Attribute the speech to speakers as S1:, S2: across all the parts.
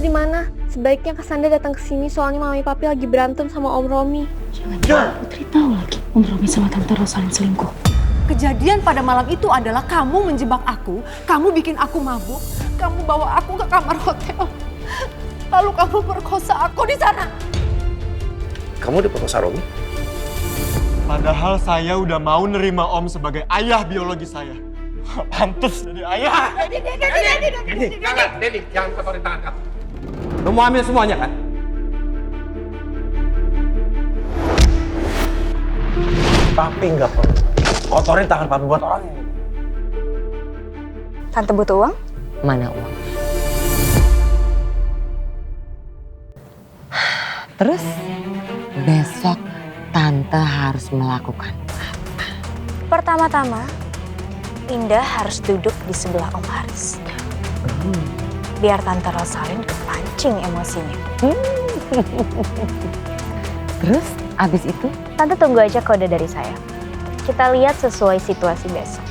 S1: di mana? Sebaiknya Cassandra datang ke sini soalnya mami papi lagi berantem sama Om Romi.
S2: Jangan Putri tahu lagi Om Romi sama Tante Rosalyn selingkuh.
S3: Kejadian pada malam itu adalah kamu menjebak aku, kamu bikin aku mabuk, kamu bawa aku ke kamar hotel. Lalu kamu perkosa aku di sana.
S4: Kamu diperkosa Romi?
S5: Padahal saya udah mau nerima Om sebagai ayah biologi saya. Pantes jadi ayah.
S4: Denny, jangan kotorin tangan kamu.
S6: Lo mau ambil semuanya kan?
S4: Papi nggak perlu kotorin tangan papi buat orang ini.
S7: Tante butuh uang?
S8: Mana uang? Terus besok Tante harus melakukan apa?
S7: Pertama-tama, Indah harus duduk di sebelah Om Haris. Biar Tante Rosalyn kepancing emosinya.
S8: Terus abis itu?
S7: Tante tunggu aja kode dari saya. Kita lihat sesuai situasi besok.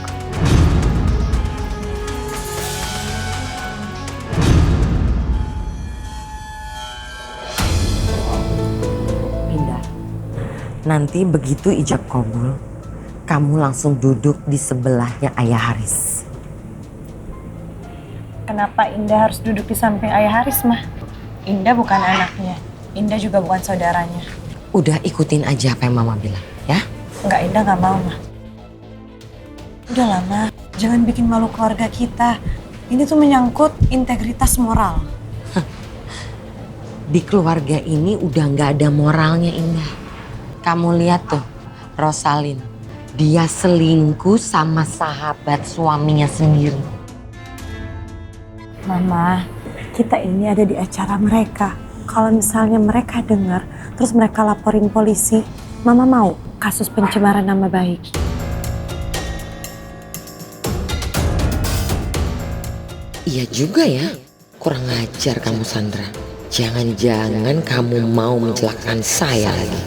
S8: Indah, nanti begitu ijab kabul, kamu langsung duduk di sebelahnya Ayah Haris.
S2: Kenapa Indah harus duduk di samping Ayah Haris, Mah? Indah bukan anaknya. Indah juga bukan saudaranya.
S8: Udah ikutin aja apa yang Mama bilang, ya?
S2: Enggak, Indah nggak mau, Mah. Udah lama, jangan bikin malu keluarga kita. Ini tuh menyangkut integritas moral.
S8: Di keluarga ini udah nggak ada moralnya, Indah. Kamu lihat tuh, Rosalyn. Dia selingkuh sama sahabat suaminya sendiri.
S2: Mama, kita ini ada di acara mereka. Kalau misalnya mereka dengar, terus mereka laporin polisi, Mama mau kasus pencemaran nama baik.
S8: Iya juga ya, kurang ajar kamu Sandra. Jangan-jangan kamu mau mencelakakan saya lagi.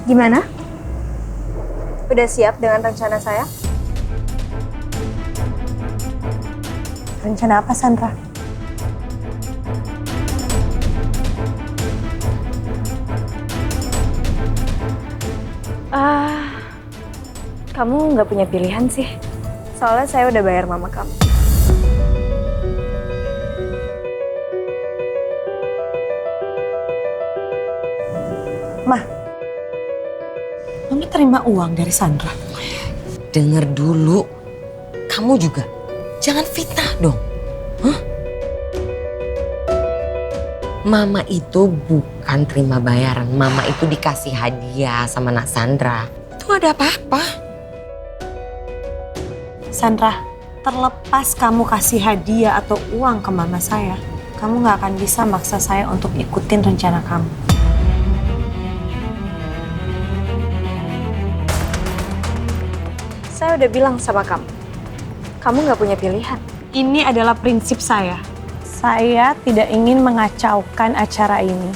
S7: Gimana? Udah siap dengan rencana saya?
S2: Rencana apa, Sandra?
S7: Kamu nggak punya pilihan sih. Soalnya saya udah bayar mama kamu.
S2: Mah, Mama terima uang dari Sandra.
S8: Dengar dulu, kamu juga jangan fitnah dong. Hah? Mama itu bukan terima bayaran, Mama itu dikasih hadiah sama Nak Sandra. Itu ada apa-apa.
S2: Sandra, terlepas kamu kasih hadiah atau uang ke mama saya, kamu nggak akan bisa maksa saya untuk ikutin rencana kamu.
S7: Saya udah bilang sama kamu. Kamu nggak punya pilihan.
S2: Ini adalah prinsip saya. Saya tidak ingin mengacaukan acara ini.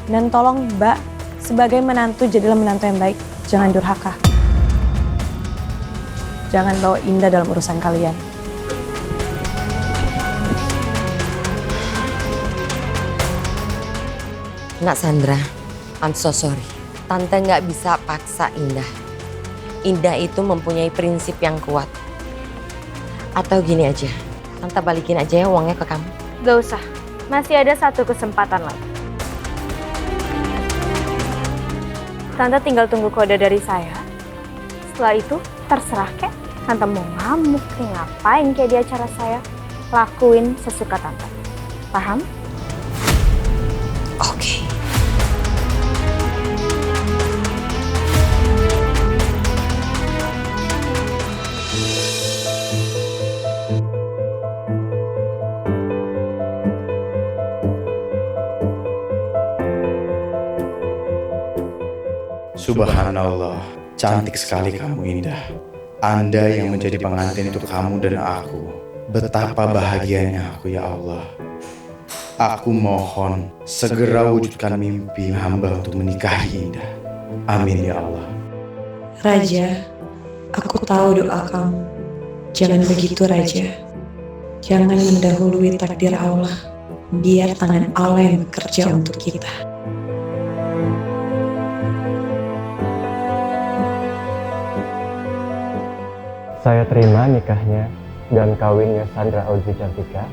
S2: Dan tolong Mbak, sebagai menantu jadilah menantu yang baik. Jangan durhaka. Jangan bawa Indah dalam urusan kalian.
S8: Nak Sandra, I'm so sorry. Tante nggak bisa paksa Indah. Indah itu mempunyai prinsip yang kuat. Atau gini aja, Tante balikin aja ya uangnya ke kamu.
S7: Gak usah. Masih ada satu kesempatan lagi. Tante tinggal tunggu kode dari saya. Setelah itu, terserah kek. Tante mau ngamuk, kayak ngapain kayak di acara saya. Lakuin sesuka Tante. Paham?
S8: Oke.
S9: Subhanallah, cantik sekali kamu Indah. Anda yang menjadi pengantin untuk kamu dan aku. Betapa bahagianya aku ya Allah. Aku mohon segera wujudkan mimpi hamba untuk menikahi Indah. Amin ya Allah.
S2: Raja, aku tahu doa kamu. Jangan begitu, Raja. Jangan mendahului takdir Allah. Biar tangan Allah yang bekerja untuk kita.
S5: Saya terima nikahnya dan kawinnya Sandra Audrey Cantika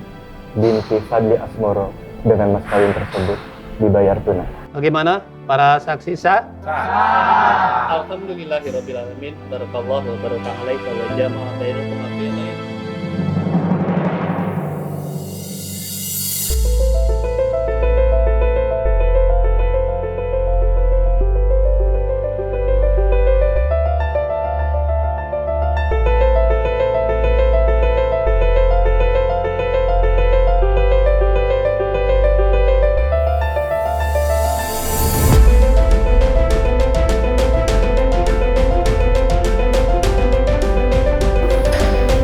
S5: binti Fadli Asmoro dengan mas kawin tersebut dibayar tunai.
S6: Bagaimana para saksi sah?
S10: Alhamdulillahirrabbilalamin. Barakallahu wa baraka alaika wa jama'a bainakum fi khair.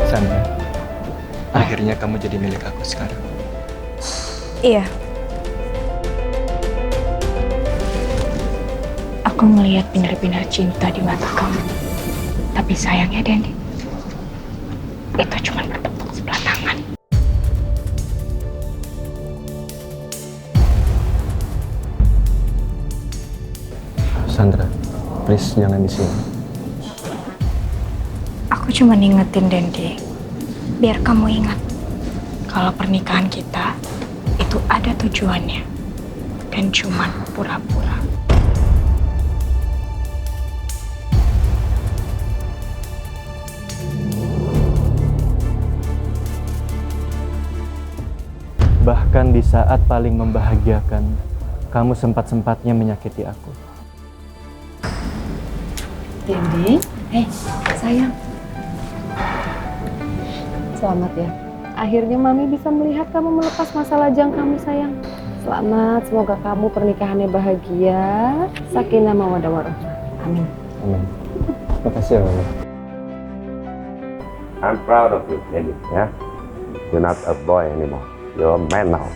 S5: Sandra, akhirnya kamu jadi milik aku sekarang.
S7: Iya. Aku melihat benar-benar cinta di mata kamu. Tapi sayangnya, Dendi, itu cuma bertepuk sebelah tangan.
S5: Sandra, please jangan di sini.
S7: Aku cuma ngingetin Dendi, biar kamu ingat kalau pernikahan kita itu ada tujuannya dan cuma pura-pura.
S5: Bahkan di saat paling membahagiakan, kamu sempat-sempatnya menyakiti aku.
S3: Dendi, sayang. Selamat ya. Akhirnya Mami bisa melihat kamu melepas masa lajang kamu, sayang. Selamat, semoga kamu pernikahannya bahagia, sakinah mawaddah warahmah. Amin.
S5: Amin. Makasih ya, Mama.
S6: I'm proud of you, Dendi. Ya, you're not a boy anymore. You're a man now.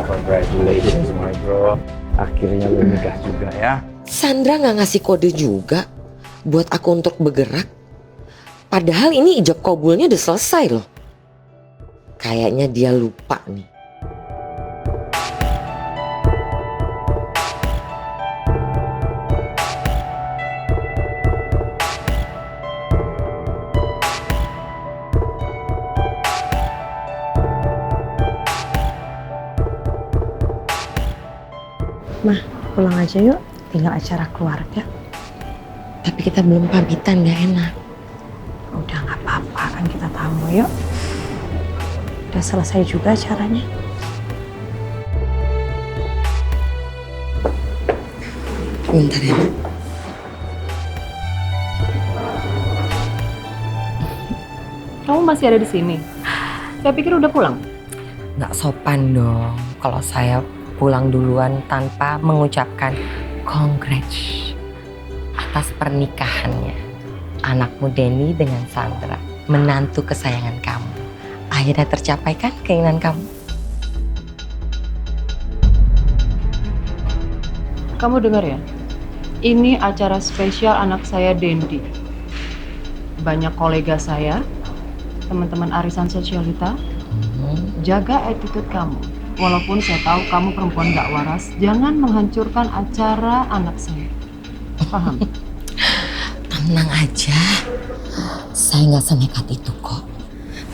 S4: Congratulations, my bro. Akhirnya lu nikah juga ya.
S8: Sandra nggak ngasih kode juga buat aku untuk bergerak. Padahal ini ijab kabulnya udah selesai loh. Kayaknya dia lupa nih.
S2: Mah, pulang aja yuk. Tinggal acara keluarga.
S8: Tapi kita belum pamitan, gak enak.
S2: Udah gak apa-apa, kan kita tamu yuk. Udah selesai juga acaranya.
S8: Bentar ya.
S3: Kamu masih ada di sini? Saya pikir udah pulang.
S8: Nggak sopan dong kalau saya pulang duluan tanpa mengucapkan congrats atas pernikahannya anakmu Denny dengan Sandra, menantu kesayangan kamu. Akhirnya tercapai kan keinginan kamu?
S3: Kamu dengar ya? Ini acara spesial anak saya Dendi. Banyak kolega saya, teman-teman arisan sosialita, jaga attitude kamu. Walaupun saya tahu kamu perempuan gak waras, jangan menghancurkan acara anak saya. Paham?
S8: Tenang aja, saya nggak senekat itu kok.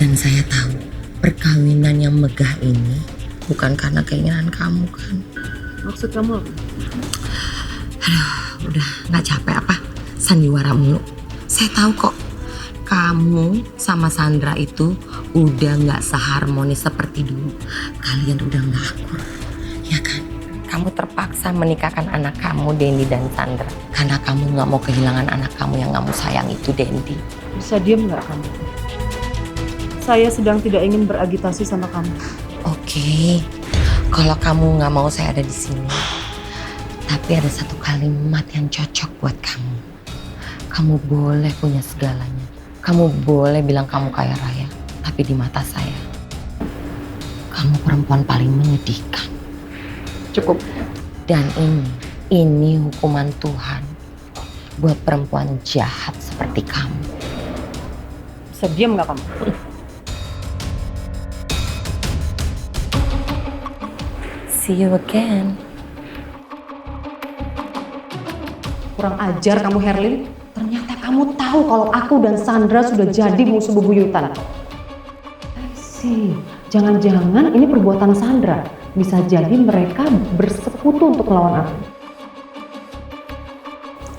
S8: Dan saya tahu perkawinan yang megah ini bukan karena keinginan kamu kan.
S3: Maksud kamu apa?
S8: Aduh, udah nggak capek apa? Sandiwara mulu. Saya tahu kok, kamu sama Sandra itu udah nggak seharmonis seperti dulu. Kalian udah nggak akur, ya kan? Kamu terpaksa menikahkan anak kamu, Dendi dan Sandra, karena kamu nggak mau kehilangan anak kamu yang kamu sayang itu, Dendi.
S3: Bisa diem nggak kamu? Saya sedang tidak ingin beragitasi sama kamu.
S8: Oke, kalau kamu nggak mau saya ada di sini, tapi ada satu kalimat yang cocok buat kamu. Kamu boleh punya segalanya. Kamu boleh bilang kamu kaya raya, tapi di mata saya, kamu perempuan paling menyedihkan.
S3: Cukup.
S8: Dan Ini hukuman Tuhan buat perempuan jahat seperti kamu.
S3: Bisa diam nggak kamu?
S8: See you again.
S3: Kurang ajar kamu, Herlin. Ternyata kamu tahu kalau aku dan Sandra sudah jadi musuh bebuyutan. Sih, jangan-jangan ini perbuatan Sandra. Bisa jadi mereka bersekutu untuk melawan aku.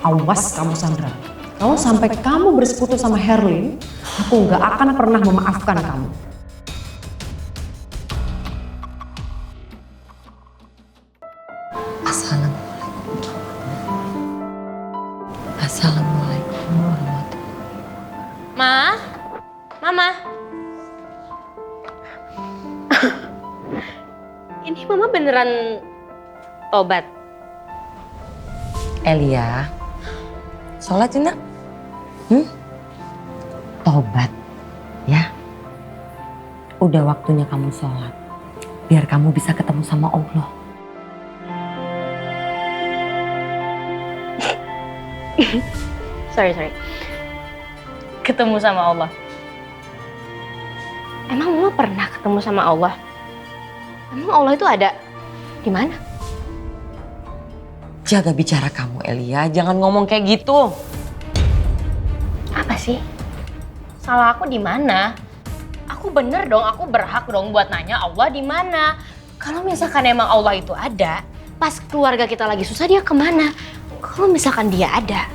S3: Awas kamu, Sandra. Kalau sampai kamu bersekutu sama Herlin, aku nggak akan pernah memaafkan kamu.
S8: Assalamualaikum warahmatullahi. Mama. Ini Mama beneran tobat? Elia, sholat ya nak? Tobat, ya. Udah waktunya kamu sholat, biar kamu bisa ketemu sama Allah.
S7: Sorry. Ketemu sama Allah. Emang Mama pernah ketemu sama Allah? Emang Allah itu ada di mana?
S8: Jaga bicara kamu, Elia. Jangan ngomong kayak gitu.
S7: Apa sih? Salah aku di mana? Aku bener dong, aku berhak dong buat nanya Allah di mana. Kalau misalkan emang Allah itu ada, pas keluarga kita lagi susah dia kemana? Kalau misalkan dia ada,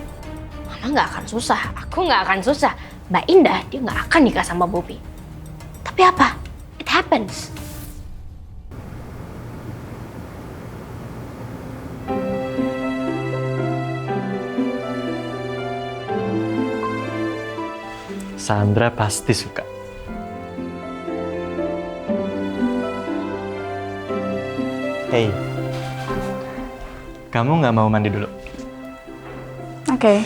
S7: Mama nggak akan susah, aku nggak akan susah. Mbak Indah dia nggak akan nikah sama Bobby. Tapi apa? It happens.
S5: Sandra pasti suka. Hey, kamu nggak mau mandi dulu?
S7: Oke.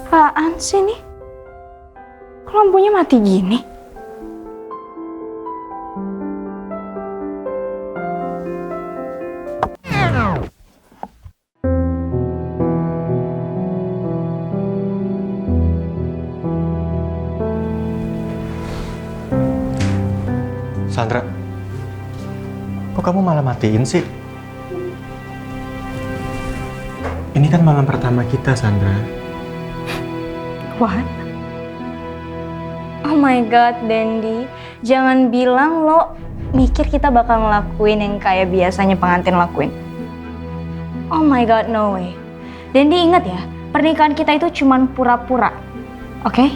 S7: Apaan sih nih? Kok lampunya mati gini?
S5: Sandra, kok kamu malah matiin sih? Ini kan malam pertama kita, Sandra.
S7: What? Oh my god, Dendi. Jangan bilang lo mikir kita bakal ngelakuin yang kayak biasanya pengantin lakuin. Oh my god, no way. Dendi ingat ya, pernikahan kita itu cuman pura-pura. Oke?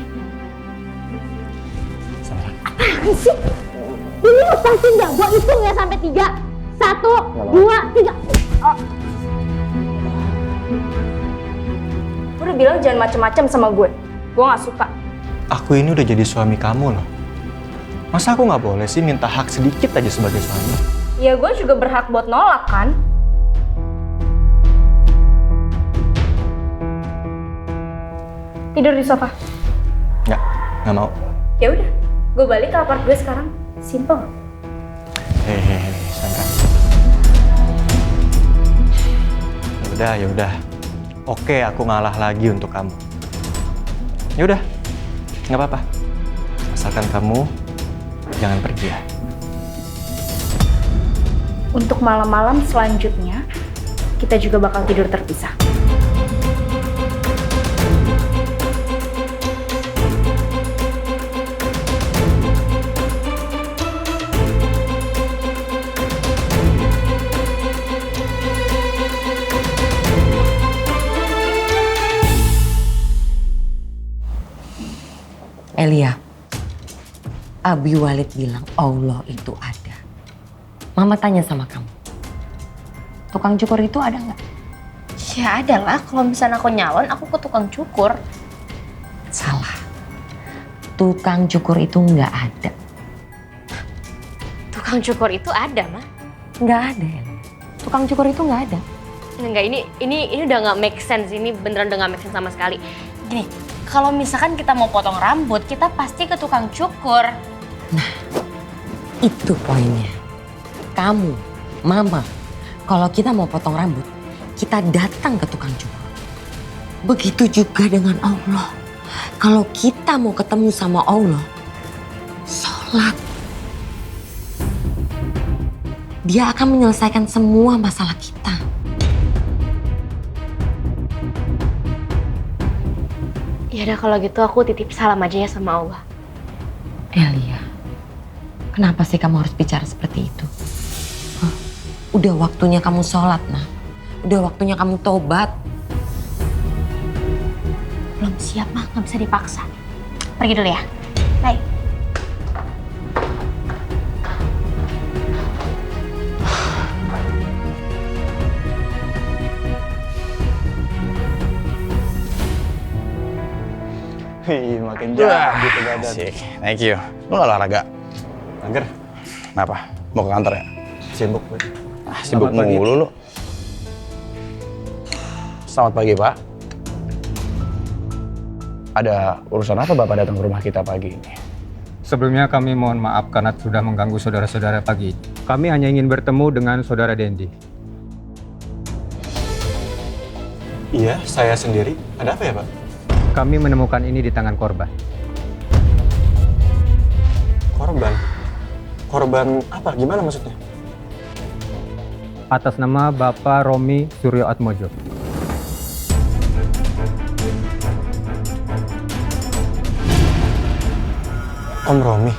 S5: Sandra.
S7: Apaan sih? Ini lepasin nggak? Gue hitung ya sampai 3. 1, 2, 3. Oh. Gue udah bilang jangan macem-macem sama gue. Gue nggak suka.
S5: Aku ini udah jadi suami kamu loh. Masa aku nggak boleh sih minta hak sedikit aja sebagai suami?
S7: Ya gue juga berhak buat nolak kan? Tidur di sofa.
S5: Nggak mau.
S7: Ya udah, gue balik ke apart gue sekarang. Simple.
S5: Hehehe, Sandra. Ya udah. Oke, aku ngalah lagi untuk kamu. Ya udah, nggak apa-apa. Asalkan kamu jangan pergi ya.
S7: Untuk malam-malam selanjutnya, kita juga bakal tidur terpisah.
S8: Elia, Abi Walid bilang Allah itu ada. Mama tanya sama kamu, tukang cukur itu ada nggak?
S7: Ya ada lah, kalau misalnya aku nyalon, aku ke tukang cukur.
S8: Salah. Tukang cukur itu nggak ada.
S7: Tukang cukur itu ada, Ma.
S8: Nggak ada, Elia. Tukang cukur itu nggak ada.
S7: Enggak, ini udah nggak make sense. Ini beneran udah nggak make sense sama sekali. Gini, kalau misalkan kita mau potong rambut, kita pasti ke tukang cukur.
S8: Nah, itu poinnya. Kamu, Mama, kalau kita mau potong rambut, kita datang ke tukang cukur. Begitu juga dengan Allah. Kalau kita mau ketemu sama Allah, sholat. Dia akan menyelesaikan semua masalah kita.
S7: Ya udah kalau gitu aku titip salam aja ya sama Allah.
S8: Elia, kenapa sih kamu harus bicara seperti itu? Hah? Udah waktunya kamu sholat, nah. Udah waktunya kamu tobat.
S7: Belum siap mah, nggak bisa dipaksa. Pergi dulu ya. Bye.
S5: Wih, makin jadi tuh badan.
S9: Asik, thank you. Lu gak olahraga?
S5: Mager,
S9: Kenapa? Mau ke kantor ya?
S5: sibuk gue.
S9: Sibuk
S5: Selamat pagi.
S9: mulu lu. Selamat pagi, Pak. Ada urusan apa Bapak datang ke rumah kita pagi ini?
S11: Sebelumnya kami mohon maaf karena sudah mengganggu saudara-saudara pagi. Kami hanya ingin bertemu dengan saudara Dendi.
S5: Iya, saya sendiri. Ada apa ya, Pak?
S11: Kami menemukan ini di tangan korban.
S5: Korban? Korban apa? Gimana maksudnya?
S11: Atas nama Bapak Romi Suryo Atmojo.
S5: Om Romi?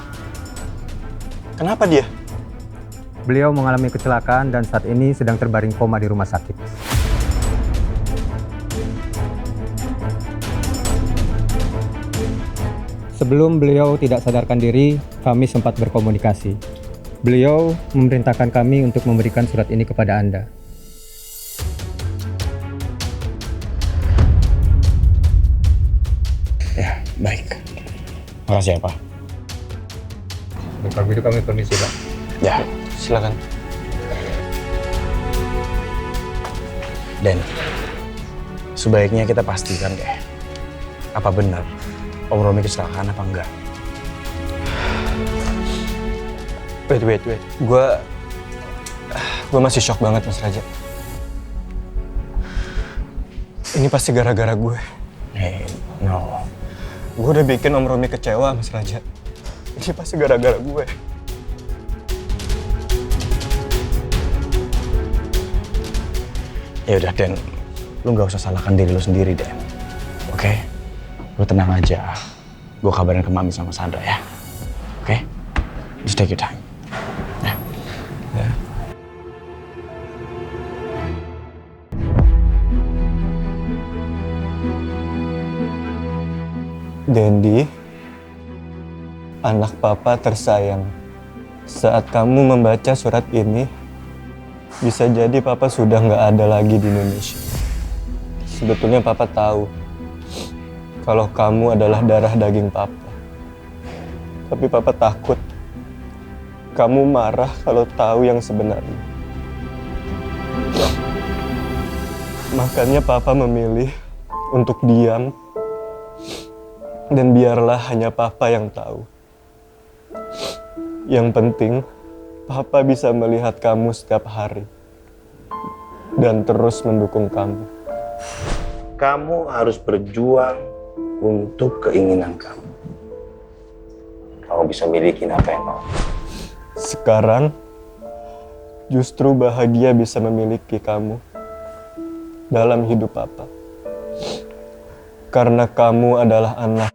S5: Kenapa dia?
S11: Beliau mengalami kecelakaan dan saat ini sedang terbaring koma di rumah sakit. Sebelum beliau tidak sadarkan diri, kami sempat berkomunikasi. Beliau memerintahkan kami untuk memberikan surat ini kepada Anda.
S9: Ya, baik. Makasih ya, Pak.
S11: Kalau begitu kami permisi, Pak.
S9: Ya,
S5: Silakan.
S9: Dan sebaiknya kita pastikan deh, apa benar Om Romi kecelakaan apa enggak?
S5: Wait. Gue masih shock banget, Mas Raja. Ini pasti gara-gara gue.
S9: Hey, no.
S5: Gue udah bikin Om Romi kecewa, Mas Raja. Ini pasti gara-gara gue.
S9: Ya udah, Den. Lu nggak usah salahkan diri lu sendiri, Den. Oke? Lu tenang aja. Gue kabarin ke Mami sama Sandra ya. Oke? Just take your time. Ya.
S5: Ya. Dendi, anak papa tersayang. Saat kamu membaca surat ini, bisa jadi papa sudah nggak ada lagi di Indonesia. Sebetulnya papa tahu kalau kamu adalah darah daging papa. Tapi papa takut kamu marah kalau tahu yang sebenarnya. Makanya papa memilih untuk diam dan biarlah hanya papa yang tahu. Yang penting papa bisa melihat kamu setiap hari dan terus mendukung kamu.
S6: Kamu harus berjuang untuk keinginan kamu. Kamu bisa milikin apa yang mau.
S5: Sekarang justru bahagia bisa memiliki kamu dalam hidup papa. Karena kamu adalah anak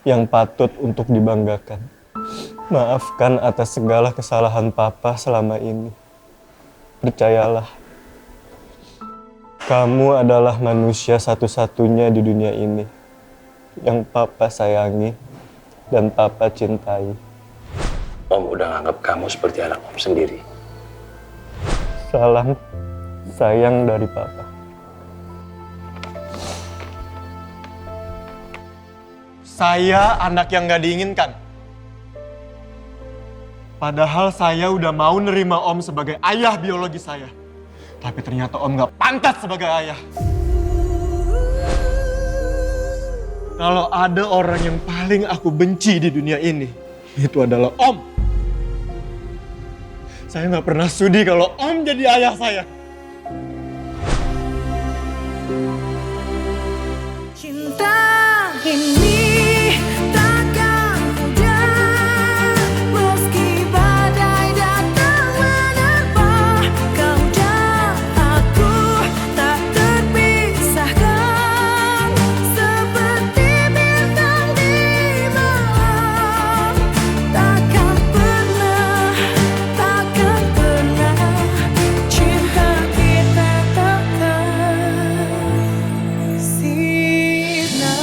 S5: yang patut untuk dibanggakan. Maafkan atas segala kesalahan papa selama ini. Percayalah, kamu adalah manusia satu-satunya di dunia ini yang papa sayangi dan papa cintai.
S6: Om udah nganggap kamu seperti anak Om sendiri.
S5: Salam sayang dari papa. Saya anak yang gak diinginkan. Padahal saya udah mau nerima Om sebagai ayah biologi saya. Tapi ternyata Om gak pantas sebagai ayah. Kalau ada orang yang paling aku benci di dunia ini, itu adalah Om. Saya gak pernah sudi kalau Om jadi ayah saya.
S12: Cinta ini takkan mudah, meski badai datang menerpa. Kau dan aku tak terpisahkan, seperti bintang di malam. Takkan pernah cinta kita takkan sirna.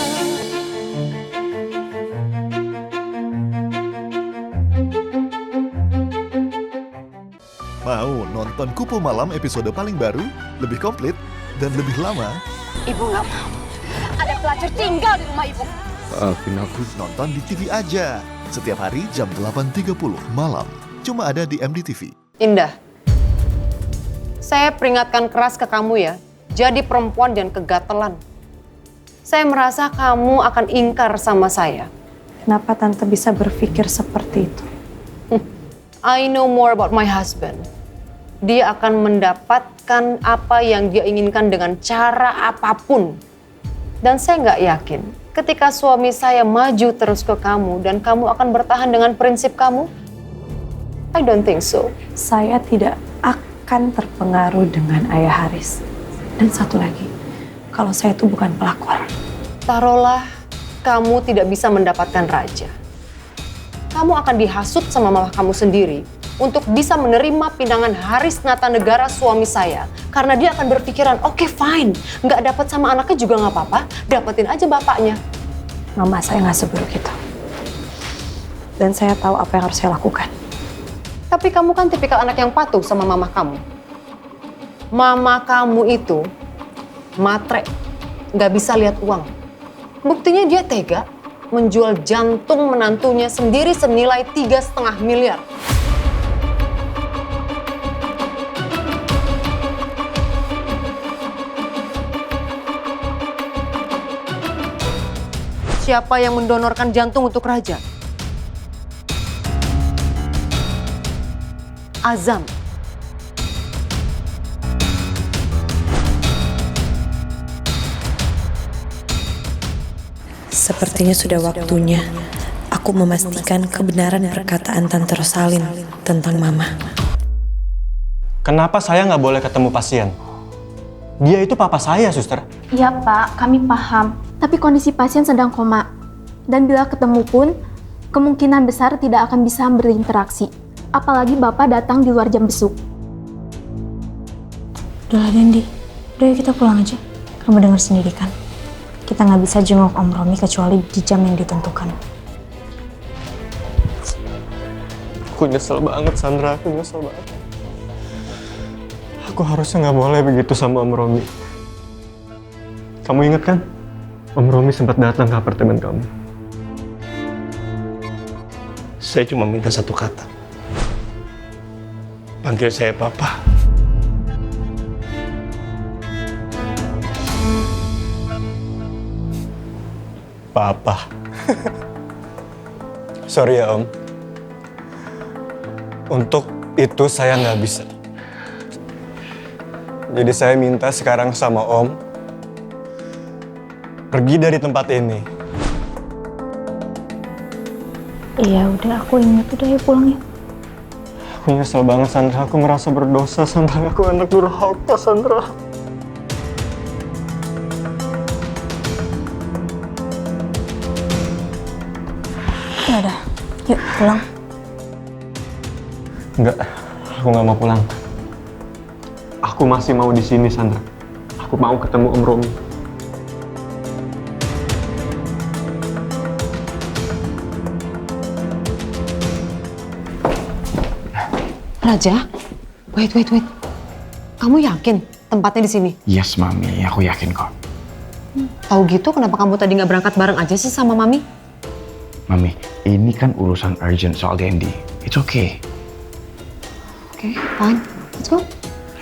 S13: Mau nonton Kupu Malam episode paling baru, lebih komplit, dan lebih lama?
S14: Ibu nggak mau. Ada pelacur tinggal di rumah ibu.
S13: Maafin aku. Nonton di TV aja. Setiap hari jam 8.30 malam. Cuma ada di MDTV.
S3: Indah, saya peringatkan keras ke kamu ya. Jadi perempuan jangan kegatelan. Saya merasa kamu akan ingkar sama saya.
S2: Kenapa Tante bisa berpikir seperti itu?
S3: I know more about my husband. Dia akan mendapatkan apa yang dia inginkan dengan cara apapun. Dan saya nggak yakin ketika suami saya maju terus ke kamu dan kamu akan bertahan dengan prinsip kamu. I don't think so.
S2: Saya tidak akan terpengaruh dengan Ayah Haris. Dan satu lagi, kalau saya itu bukan pelakor.
S3: Taruhlah kamu tidak bisa mendapatkan raja. Kamu akan dihasut sama mama kamu sendiri untuk bisa menerima pinangan Haris Natanegara suami saya. Karena dia akan berpikiran, oke, fine, nggak dapat sama anaknya juga nggak apa-apa, dapetin aja bapaknya.
S2: Mama saya nggak seburuk itu. Dan saya tahu apa yang harus saya lakukan.
S3: Tapi kamu kan tipikal anak yang patuh sama mama kamu. Mama kamu itu matre, nggak bisa lihat uang. Buktinya dia tega menjual jantung menantunya sendiri senilai 3,5 miliar. Siapa yang mendonorkan jantung untuk raja? Azam.
S2: Sepertinya sudah waktunya aku memastikan kebenaran perkataan Tante Rosalin tentang Mama.
S5: Kenapa saya nggak boleh ketemu pasien? Dia itu papa saya, suster.
S7: Iya Pak, kami paham. Tapi kondisi pasien sedang koma. Dan bila ketemu pun, kemungkinan besar tidak akan bisa berinteraksi. Apalagi Bapak datang di luar jam besuk.
S15: Udah Dendi, udah yuk kita pulang aja. Kamu dengar sendiri kan? Kita nggak bisa jenguk Om Romi kecuali di jam yang ditentukan.
S5: Aku nyesel banget, Sandra. Aku nyesel banget. Aku harusnya nggak boleh begitu sama Om Romi. Kamu ingat kan? Om Romi sempat datang ke apartemen kamu.
S4: Saya cuma minta satu kata. Panggil saya Papa.
S5: Papa. Sorry ya Om. Untuk itu saya nggak bisa. Jadi saya minta sekarang sama Om pergi dari tempat ini.
S15: Iya udah, aku ingat. Udah yuk pulang yuk.
S5: Aku nyesel banget Sandra. Aku merasa berdosa Sandra. Aku anak durhaka Sandra.
S15: Ya udah, yuk pulang.
S5: Enggak, aku nggak mau pulang. Aku masih mau di sini, Sandra. Aku mau ketemu Om Romi.
S3: Raja, wait. Kamu yakin tempatnya di sini?
S9: Yes, Mami. Aku yakin kok.
S3: Tahu gitu, kenapa kamu tadi nggak berangkat bareng aja sih sama Mami?
S9: Mami, ini kan urusan urgent soal Dendi. It's okay.
S3: Oke, fine. Let's go.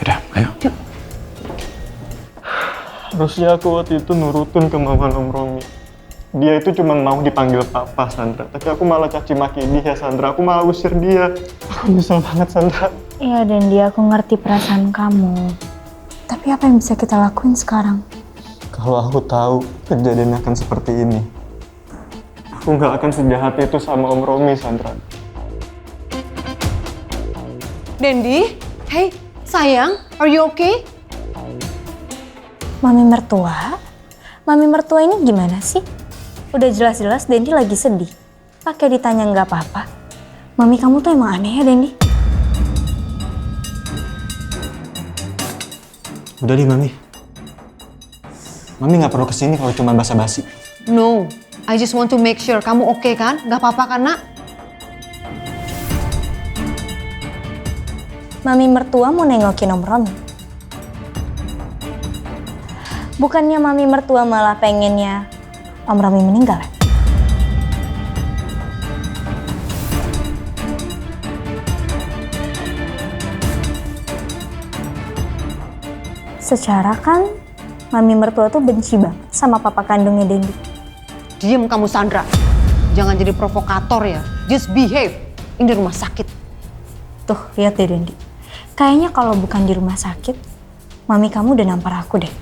S9: Yaudah, ayo.
S3: Yuk.
S5: Harusnya aku waktu itu nurutin ke mama Om Romi. Dia itu cuma mau dipanggil papa, Sandra. Tapi aku malah caci maki dia, Sandra. Aku malah usir dia. Aku nyesel banget, Sandra.
S15: Iya, Dendi, aku ngerti perasaan kamu. Tapi apa yang bisa kita lakuin sekarang?
S5: Kalau aku tahu kejadian akan seperti ini, aku nggak akan sejahat itu sama Om Romi, Sandra.
S16: Dendi, hey, sayang, are you okay?
S15: Mami mertua? Mami mertua ini gimana sih? Udah jelas-jelas Dendi lagi sedih. Pakai ditanya nggak apa-apa. Mami kamu tuh emang aneh ya, Dendi?
S5: Udah deh, Mami. Mami nggak perlu kesini kalau cuma basa-basi.
S16: No, I just want to make sure kamu oke kan? Gak apa-apa kan, Nak?
S15: Mami mertua mau nengokin Om Romi. Bukannya Mami mertua malah pengennya Om Romi meninggal ya? Secara kan Mami mertua tuh benci banget sama papa kandungnya Dendi.
S16: Diem kamu, Sandra. Jangan jadi provokator ya. Just behave. Ini rumah sakit.
S15: Tuh, lihat deh Dendi. Kayaknya kalau bukan di rumah sakit, Mami kamu udah nampar aku deh.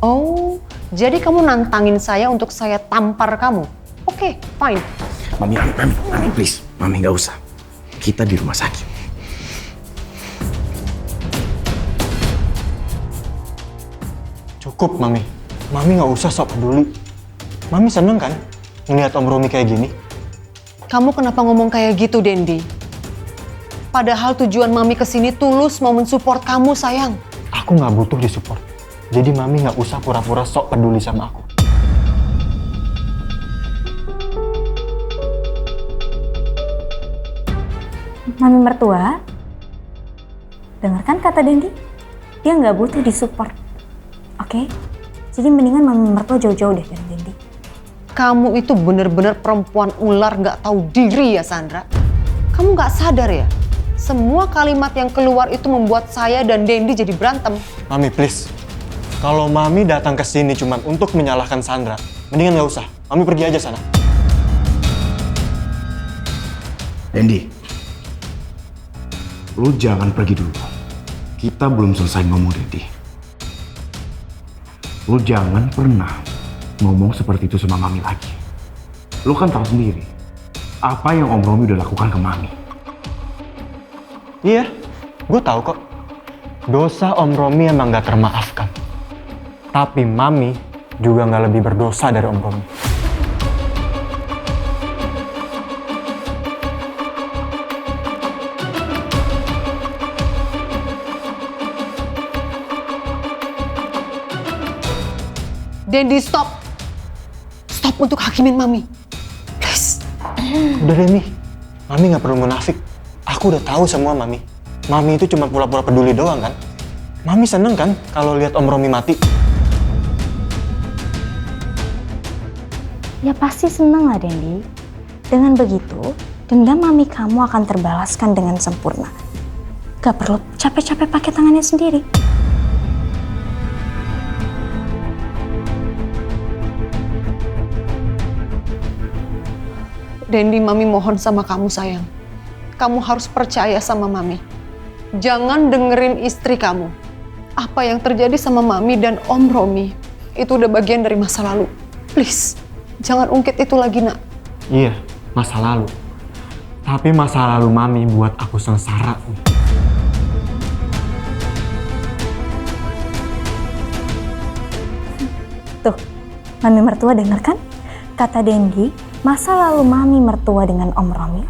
S16: Oh, jadi kamu nantangin saya untuk saya tampar kamu? Oke, fine.
S9: Mami, please. Mami nggak usah. Kita di rumah sakit.
S5: Cukup, Mami. Mami nggak usah sok peduli. Mami seneng kan ngeliat Om Romi kayak gini?
S16: Kamu kenapa ngomong kayak gitu, Dendi? Padahal tujuan Mami kesini tulus mau mensupport kamu, sayang.
S5: Aku nggak butuh disupport. Jadi Mami nggak usah pura-pura sok peduli sama aku.
S15: Mami mertua, dengarkan kata Dendi. Dia nggak butuh disupport. Oke? Jadi mendingan Mami mertua jauh-jauh deh dari Dendi.
S16: Kamu itu bener-bener perempuan ular nggak tahu diri ya, Sandra. Kamu nggak sadar ya? Semua kalimat yang keluar itu membuat saya dan Dendi jadi berantem.
S5: Mami, please. Kalau Mami datang ke sini cuma untuk menyalahkan Sandra, mendingan nggak usah. Mami pergi aja sana.
S9: Dendi, lu jangan pergi dulu. Kita belum selesai ngomong, Dendi. Lu jangan pernah ngomong seperti itu sama Mami lagi. Lu kan tahu sendiri apa yang Om Romi udah lakukan ke Mami.
S5: Iya, gue tahu kok. Dosa Om Romi emang gak termaafkan. Tapi Mami juga gak lebih berdosa dari Om Romi.
S16: Dendi, stop. Stop untuk hakimin Mami. Please.
S5: Udah deh, Mi. Mami gak perlu munafik. Aku udah tahu semua, Mami. Mami itu cuma pura-pura peduli doang kan? Mami seneng kan kalau lihat Om Romi mati?
S15: Ya pasti seneng lah Dendi. Dengan begitu, dendam Mami kamu akan terbalaskan dengan sempurna. Gak perlu capek-capek pakai tangannya sendiri.
S16: Dendi, Mami mohon sama kamu, sayang. Kamu harus percaya sama Mami. Jangan dengerin istri kamu. Apa yang terjadi sama Mami dan Om Romi itu udah bagian dari masa lalu. Please, jangan ungkit itu lagi, Nak.
S5: Iya, masa lalu. Tapi masa lalu Mami buat aku sengsara.
S15: Tuh, Mami mertua denger kan? Kata Dendi, masa lalu Mami mertua dengan Om Romi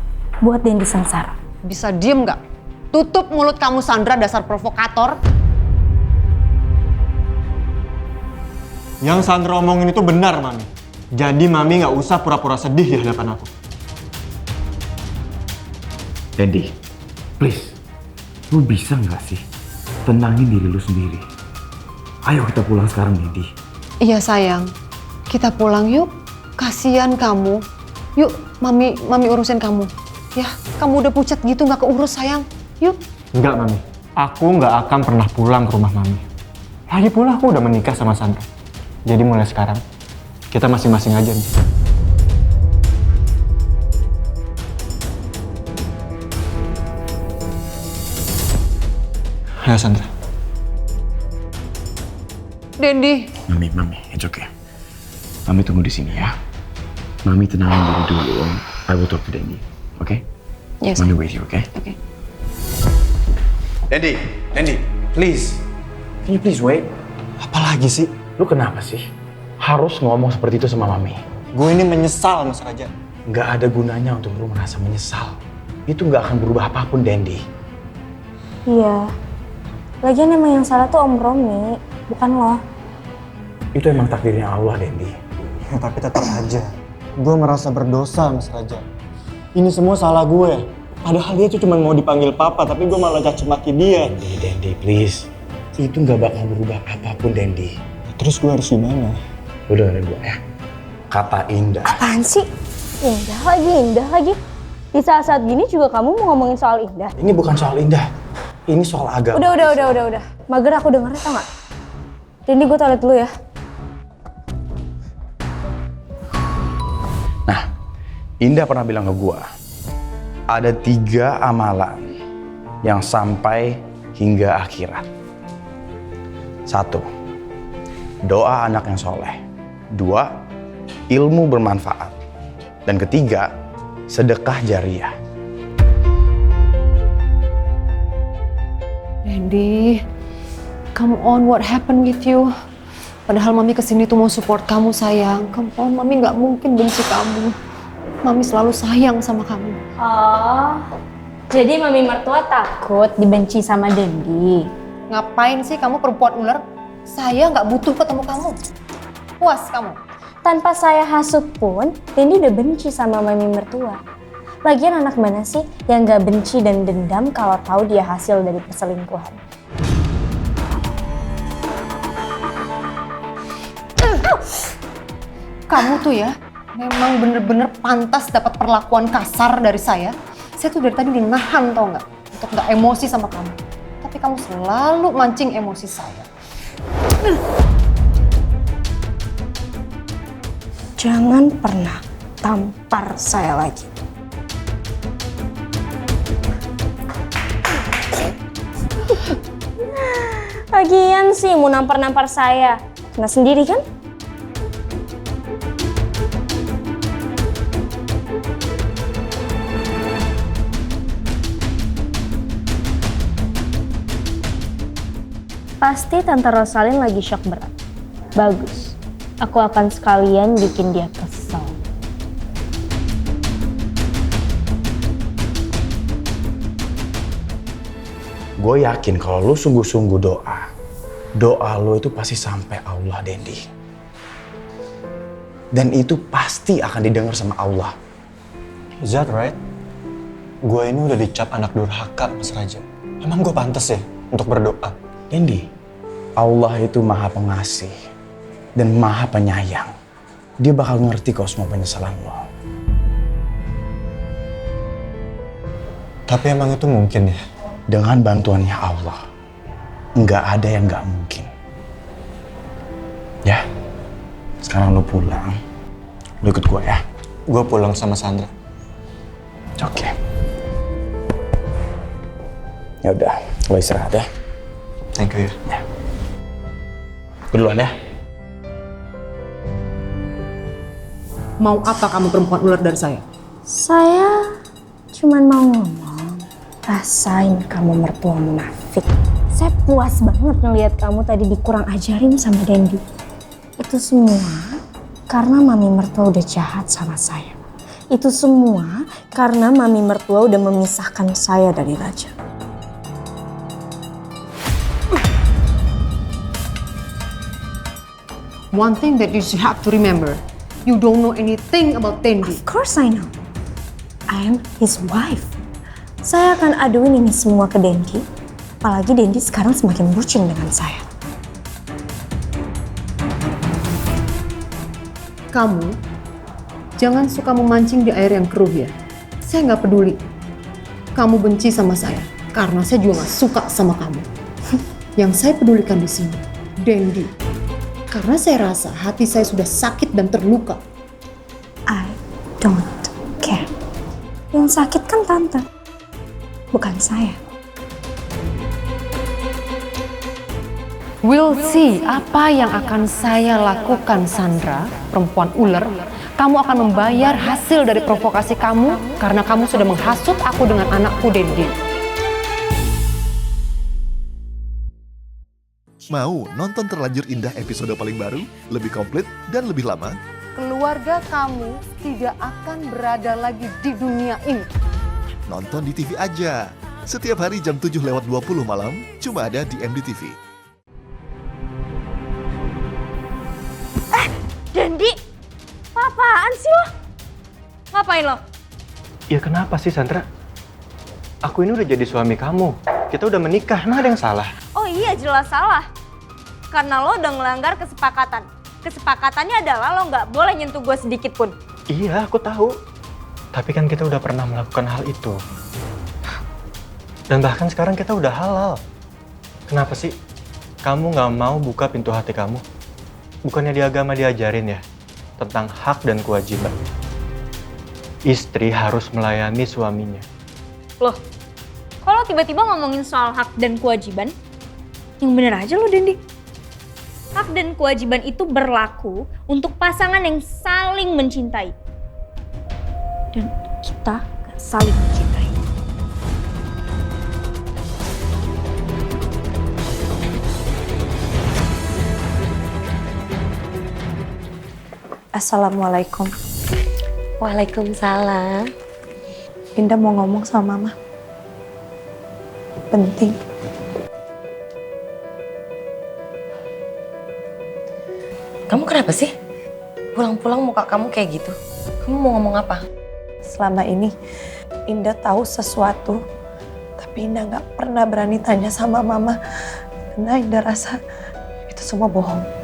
S15: buat Dendi sengsara.
S16: Bisa diem nggak? Tutup mulut kamu, Sandra, dasar provokator.
S5: Yang Sandra omongin itu benar, Mami. Jadi Mami nggak usah pura-pura sedih di hadapan aku.
S9: Dendi, please. Lu bisa nggak sih tenangin diri lu sendiri? Ayo kita pulang sekarang, Dendi.
S16: Iya, sayang. Kita pulang yuk. Kasian kamu. Yuk, Mami urusin kamu. Ya, kamu udah pucat gitu nggak keurus, sayang. Yuk.
S5: Enggak, Mami. Aku nggak akan pernah pulang ke rumah Mami. Lagi pula aku udah menikah sama Sandra. Jadi mulai sekarang, kita masing-masing aja nih. Ayo Sandra.
S16: Dendi.
S9: Mami, it's okay. Mami tunggu di sini ya. Mami tenangin diri dulu. I will talk to Dendi, okay?
S16: Yes.
S9: Mami wait here, okay?
S16: Okay.
S9: Dendi, please. Can you please wait?
S5: Apalagi sih?
S9: Lu kenapa sih? Harus ngomong seperti itu sama Mami.
S5: Gue ini menyesal, Mas Raja.
S9: Nggak ada gunanya untuk lu merasa menyesal. Itu nggak akan berubah apapun, Dendi.
S15: Iya. Lagian emang yang salah tuh Om Romi, bukan lo.
S9: Itu emang takdirnya Allah, Dendi.
S5: Ya, tapi tetap aja. Gue merasa berdosa, Mas Raja. Ini semua salah gue. Padahal dia tuh cuma mau dipanggil papa, tapi gue malah caci maki dia.
S9: Dendi, please. Itu nggak bakal berubah apapun, Dendi.
S5: Terus gue harus gimana?
S9: Lu dengerin gue ya. Kata indah.
S15: Apaan sih? Indah lagi. Di saat-saat gini juga kamu mau ngomongin soal indah?
S9: Ini bukan soal indah. Ini soal agama.
S15: Udah. Mager aku dengerin, tau gak? Dendi, gue toilet dulu ya.
S9: Nah, Indah pernah bilang ke gue, ada 3 amalan yang sampai hingga akhirat. 1, doa anak yang soleh. 2, ilmu bermanfaat. Dan ketiga, sedekah jariah.
S16: Dendi, come on, what happened with you? Padahal Mami kesini tuh mau support kamu, sayang. Come on, Mami nggak mungkin benci kamu. Mami selalu sayang sama kamu.
S15: Oh, jadi Mami mertua takut dibenci sama Dendi.
S16: Ngapain sih kamu perempuan ular? Saya nggak butuh ketemu kamu. Puas kamu.
S15: Tanpa saya hasut pun, Dendi udah benci sama Mami mertua. Lagian anak mana sih yang gak benci dan dendam kalau tahu dia hasil dari perselingkuhan?
S16: Kamu tuh ya, memang bener-bener pantas dapat perlakuan kasar dari saya. Saya tuh dari tadi udah nahan, tau nggak, untuk nggak emosi sama kamu. Tapi kamu selalu mancing emosi saya.
S15: Jangan pernah tampar saya lagi. Lagian sih mau nampar-nampar saya. Kena sendiri kan? Pasti Tante Rosalin lagi shock berat. Bagus. Aku akan sekalian bikin dia kesel.
S9: Gue yakin kalau lu sungguh-sungguh doa lu itu pasti sampai Allah, Dendi. Dan itu pasti akan didengar sama Allah.
S5: Is that right? Gue ini udah dicap anak durhaka, Mas Raja. Emang gue pantas ya untuk berdoa?
S9: Dendi, Allah itu maha pengasih dan maha penyayang. Dia bakal ngerti kok semua penyesalan lo.
S5: Tapi emang itu mungkin ya?
S9: Dengan bantuannya Allah, nggak ada yang nggak mungkin. Ya, sekarang lu pulang. Lu ikut gue ya.
S5: Gue pulang sama Sandra.
S9: Oke. Ya udah, lo istirahat ya.
S5: Thank you ya.
S9: Gue duluan ya.
S16: Mau apa kamu perempuan ular dari saya?
S15: Saya cuman mau ngomong. Rasain kamu mertua munafik. Saya puas banget ngelihat kamu tadi dikurang ajarin sama Dendi. Itu semua karena Mami mertua udah jahat sama saya. Itu semua karena Mami mertua udah memisahkan saya dari Raja.
S16: One thing that you should have to remember, you don't know anything about Dendi.
S15: Of course I know. I am his wife. Saya akan aduin ini semua ke Dendi. Apalagi Dendi sekarang semakin bucin dengan saya.
S16: Kamu jangan suka memancing di air yang keruh ya. Saya nggak peduli. Kamu benci sama saya. Karena saya juga gak suka sama kamu. Yang saya pedulikan di sini, Dendi. Karena saya rasa hati saya sudah sakit dan terluka.
S15: I don't care. Yang sakit kan tante, bukan saya.
S16: We'll see apa yang akan saya lakukan, Sandra, perempuan ular. Kamu akan membayar hasil dari provokasi kamu karena kamu sudah menghasut aku dengan anakku, Dendi.
S13: Mau nonton Terlanjur Indah episode paling baru, lebih komplit dan lebih lama?
S16: Keluarga kamu tidak akan berada lagi di dunia ini.
S13: Nonton di TV aja. Setiap hari jam 7:20 malam, cuma ada di MDTV.
S7: Dendi, apaan sih lo? Ngapain lo?
S5: Ya kenapa sih Sandra? Aku ini udah jadi suami kamu. Kita udah menikah, emang ada yang salah?
S7: Oh iya jelas salah. Karena lo udah ngelanggar kesepakatan. Kesepakatannya adalah lo nggak boleh nyentuh gue sedikit pun.
S5: Iya, aku tahu. Tapi kan kita udah pernah melakukan hal itu. Dan bahkan sekarang kita udah halal. Kenapa sih kamu nggak mau buka pintu hati kamu? Bukannya di agama diajarin ya tentang hak dan kewajiban. Istri harus melayani suaminya.
S7: Loh, kalau tiba-tiba ngomongin soal hak dan kewajiban, yang bener aja lo, Dendi. Hak dan kewajiban itu berlaku untuk pasangan yang saling mencintai. Dan kita gak saling mencintai.
S2: Assalamualaikum.
S8: Waalaikumsalam.
S2: Indah mau ngomong sama Mama. Penting.
S8: Kamu kenapa sih? Pulang-pulang muka kamu kayak gitu. Kamu mau ngomong apa?
S2: Selama ini Indah tahu sesuatu, tapi Indah gak pernah berani tanya sama Mama. Karena Indah rasa itu semua bohong.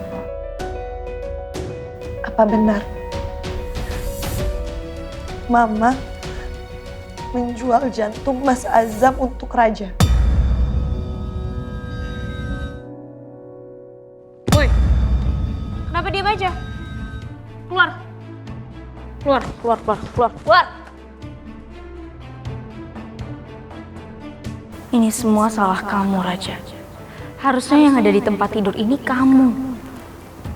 S2: Apa benar Mama menjual jantung Mas Azam untuk Raja?
S7: Woi, kenapa diam aja? Keluar. Keluar, keluar, keluar, keluar, keluar. Ini semua salah kamu, Raja. Harusnya yang ada di tempat tidur ini kamu.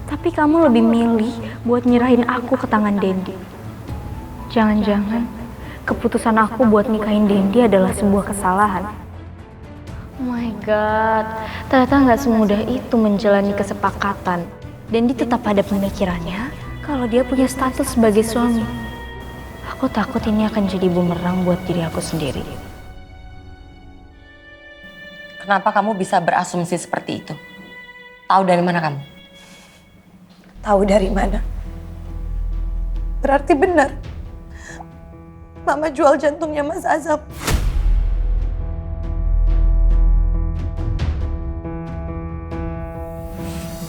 S7: Tapi kamu lebih milih buat nyerahin aku ke tangan Dendi. Jangan-jangan keputusan aku buat nikahin Dendi adalah sebuah kesalahan. Oh my god, ternyata nggak semudah itu menjalani kesepakatan. Dendi tetap ada pemikirannya kalau dia punya status sebagai suami. Aku takut ini akan jadi bumerang buat diri aku sendiri.
S8: Kenapa kamu bisa berasumsi seperti itu? Tahu dari mana kamu?
S2: Tahu dari mana? Berarti benar. Mama jual jantungnya Mas Azam.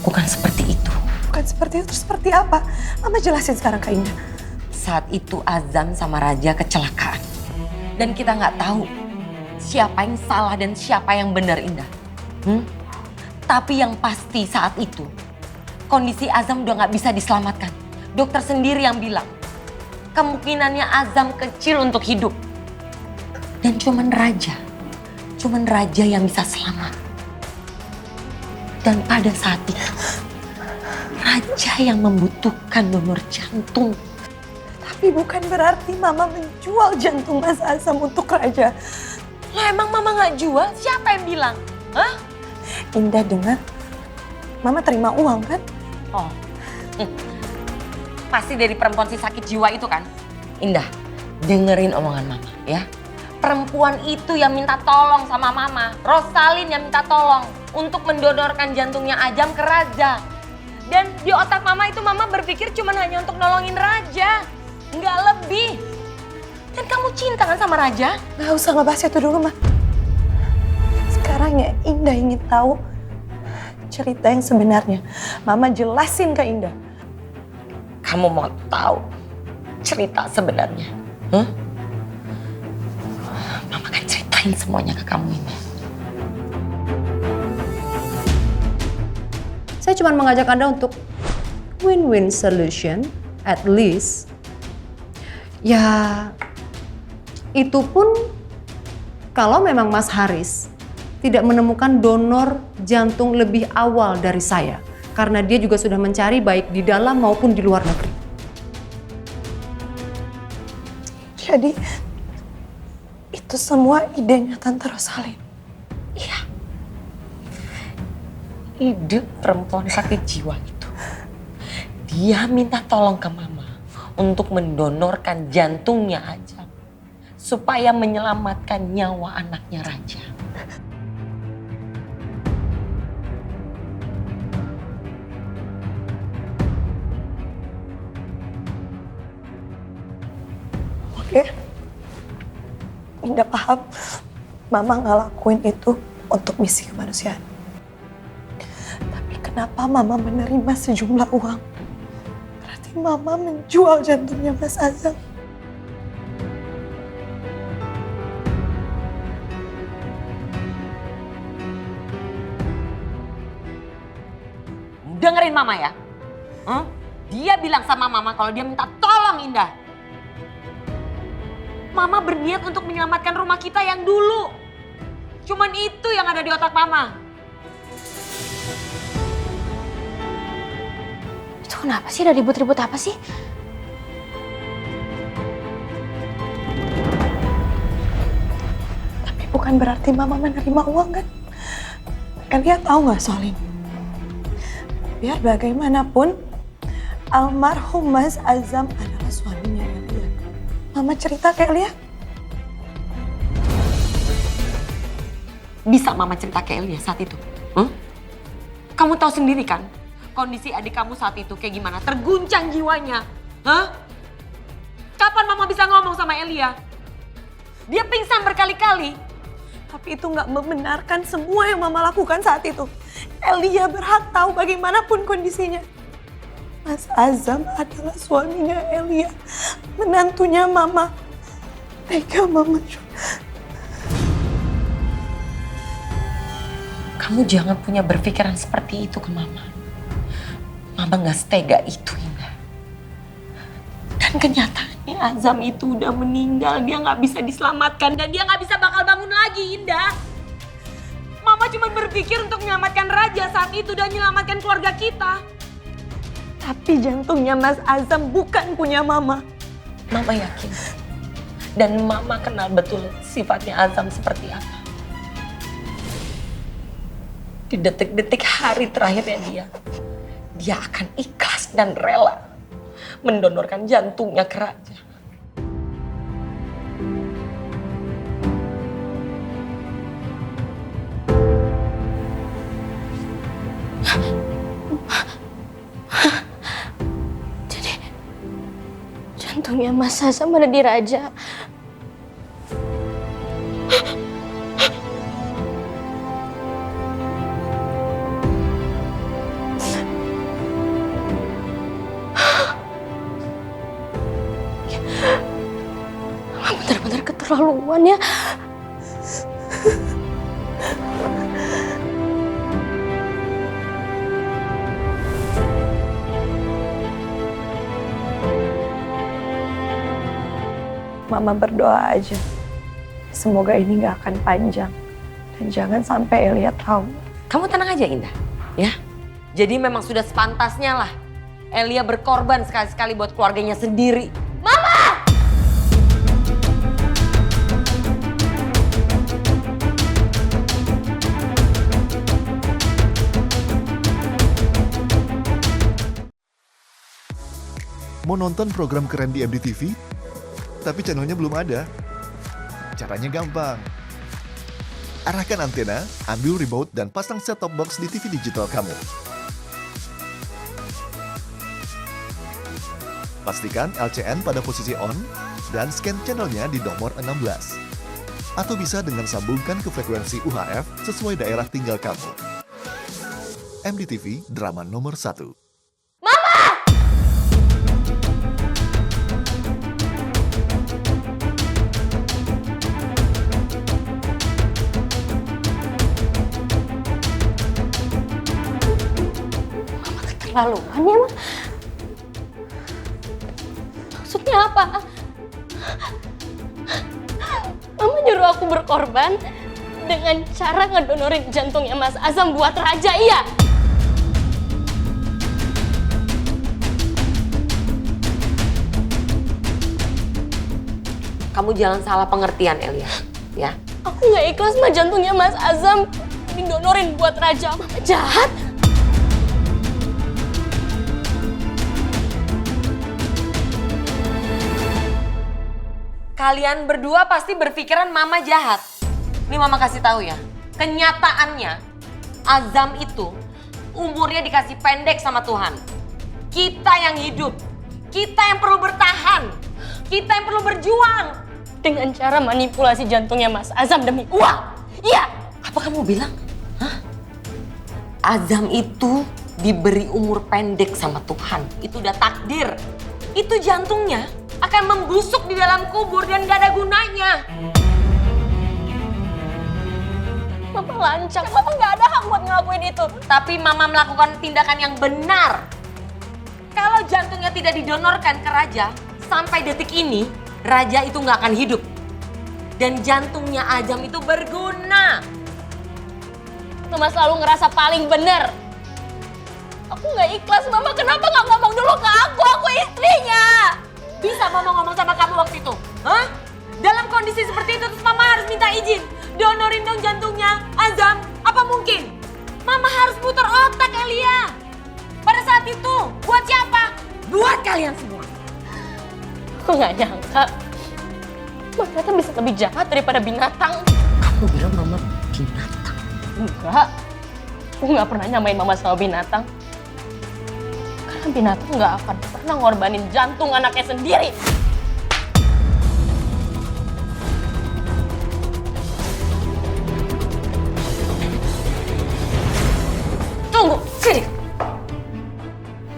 S8: Bukan seperti itu.
S2: Bukan seperti itu, seperti apa? Mama jelasin sekarang ke Indah.
S8: Saat itu Azam sama Raja kecelakaan. Dan kita nggak tahu siapa yang salah dan siapa yang benar, Indah. Tapi yang pasti saat itu kondisi Azam udah nggak bisa diselamatkan. Dokter sendiri yang bilang kemungkinannya Azam kecil untuk hidup. Dan cuman Raja yang bisa selamat. Dan pada saat itu Raja yang membutuhkan donor jantung.
S2: Tapi bukan berarti Mama menjual jantung Mas Azam untuk Raja.
S8: Lah emang Mama nggak jual? Siapa yang bilang? Hah?
S2: Indah dengar, Mama terima uang kan?
S8: Oh, pasti dari perempuan si sakit jiwa itu kan? Indah, dengerin omongan Mama ya. Perempuan itu yang minta tolong sama Mama. Rosalin yang minta tolong untuk mendonorkan jantungnya Azam ke Raja. Dan di otak Mama itu Mama berpikir cuma hanya untuk nolongin Raja. Nggak lebih. Dan kamu cinta kan sama Raja?
S2: Nggak usah ngebahas itu dulu, Ma. Sekarang ya Indah ingin tahu cerita yang sebenarnya. Mama jelasin ke Indah.
S8: Kamu mau tahu cerita sebenarnya? Mama kan ceritain. ceritain semuanya ke kamu, Indah.
S16: Saya cuma mengajak Anda untuk win-win solution, at least. Ya, itu pun kalau memang Mas Haris tidak menemukan donor jantung lebih awal dari saya. Karena dia juga sudah mencari baik di dalam maupun di luar negeri.
S2: Jadi, itu semua idenya Tante Rosalin.
S8: Iya. Ide perempuan sakit jiwa itu. Dia minta tolong ke Mama untuk mendonorkan jantungnya aja. Supaya menyelamatkan nyawa anaknya Raja.
S2: Oke. Indah paham. Mama ngelakuin itu untuk misi kemanusiaan. Tapi kenapa Mama menerima sejumlah uang? Berarti Mama menjual jantungnya Mas Azam.
S8: Dengerin Mama ya. Dia bilang sama Mama kalau dia minta tolong Indah. Mama berniat untuk menyelamatkan rumah kita yang dulu. Cuman itu yang ada di otak Mama.
S15: Itu kenapa sih? Ada ribut-ribut apa sih?
S2: Tapi bukan berarti Mama menerima uang kan? Elia tahu nggak soal ini? Biar bagaimanapun, almarhum Mas Azam adalah suaminya Elia. Mama cerita ke Elia?
S8: Bisa Mama cerita ke Elia saat itu? Kamu tahu sendiri kan kondisi adik kamu saat itu kayak gimana? Terguncang jiwanya. Kapan Mama bisa ngomong sama Elia? Dia pingsan berkali-kali.
S2: Tapi itu nggak membenarkan semua yang Mama lakukan saat itu. Elia berhak tahu bagaimanapun kondisinya. Mas Azam adalah suaminya Elia, menantunya Mama. Tega Mama.
S8: Kamu jangan punya berpikiran seperti itu ke Mama. Mama gak setega itu, Indah. Dan kenyataannya Azam itu udah meninggal. Dia gak bisa diselamatkan dan dia gak bisa bakal bangun lagi, Indah. Mama cuma berpikir untuk menyelamatkan Raja saat itu dan menyelamatkan keluarga kita.
S2: Tapi jantungnya Mas Azam bukan punya Mama.
S8: Mama yakin. Dan Mama kenal betul sifatnya Azam seperti apa. Di detik-detik hari terakhirnya dia akan ikhlas dan rela mendonorkan jantungnya ke Raja.
S15: Jadi jantungnya Mas Azam ada di Raja. Bener-bener keterlaluan ya.
S2: Mama berdoa aja. Semoga ini gak akan panjang. Dan jangan sampai Elia tahu.
S8: Kamu tenang aja Indah, ya. Jadi memang sudah sepantasnya lah Elia berkorban sekali-sekali buat keluarganya sendiri. Mama!
S13: Mau nonton program keren di MDTV? Tapi channelnya belum ada. Caranya gampang. Arahkan antena, ambil remote, dan pasang set-top box di TV digital kamu. Pastikan LCN pada posisi on, dan scan channelnya di nomor 16. Atau bisa dengan sambungkan ke frekuensi UHF sesuai daerah tinggal kamu. MDTV, drama nomor 1.
S14: keterlaluan ya, Ma. Maksudnya apa? Mama nyuruh aku berkorban dengan cara ngedonorin jantungnya Mas Azam buat Raja, iya?
S8: Kamu jangan salah pengertian, Elia. Ya.
S14: Aku nggak ikhlas mah jantungnya Mas Azam didonorin buat Raja. Mama jahat.
S8: Kalian berdua pasti berpikiran Mama jahat. Ini Mama kasih tahu ya. Kenyataannya, Azam itu umurnya dikasih pendek sama Tuhan. Kita yang hidup. Kita yang perlu bertahan. Kita yang perlu berjuang.
S14: Dengan cara manipulasi jantungnya Mas Azam demi uang. Iya.
S8: Apa kamu bilang? Hah? Azam itu diberi umur pendek sama Tuhan. Itu udah takdir. Itu jantungnya akan membusuk di dalam kubur dan gak ada gunanya.
S14: Mama lancang. Mama gak ada hak buat ngelakuin itu.
S8: Tapi Mama melakukan tindakan yang benar. Kalau jantungnya tidak didonorkan ke Raja, sampai detik ini, Raja itu nggak akan hidup. Dan jantungnya Azam itu berguna.
S14: Mama selalu ngerasa paling bener. Aku nggak ikhlas, Mama kenapa nggak ngomong dulu ke aku istrinya.
S8: Bisa Mama ngomong sama kamu waktu itu? Hah? Dalam kondisi seperti itu terus Mama harus minta izin. Donorin dong jantungnya, Azam. Apa mungkin? Mama harus putar otak, Elia. Pada saat itu, buat siapa? Buat kalian semua.
S14: Aku nggak nyangka. Mama ternyata bisa lebih jahat daripada binatang.
S8: Kamu bilang Mama binatang?
S14: Enggak. Aku nggak pernah nyamain Mama sama binatang. Karena binatang nggak akan pernah ngorbanin jantung anaknya sendiri.
S8: Tunggu, sini.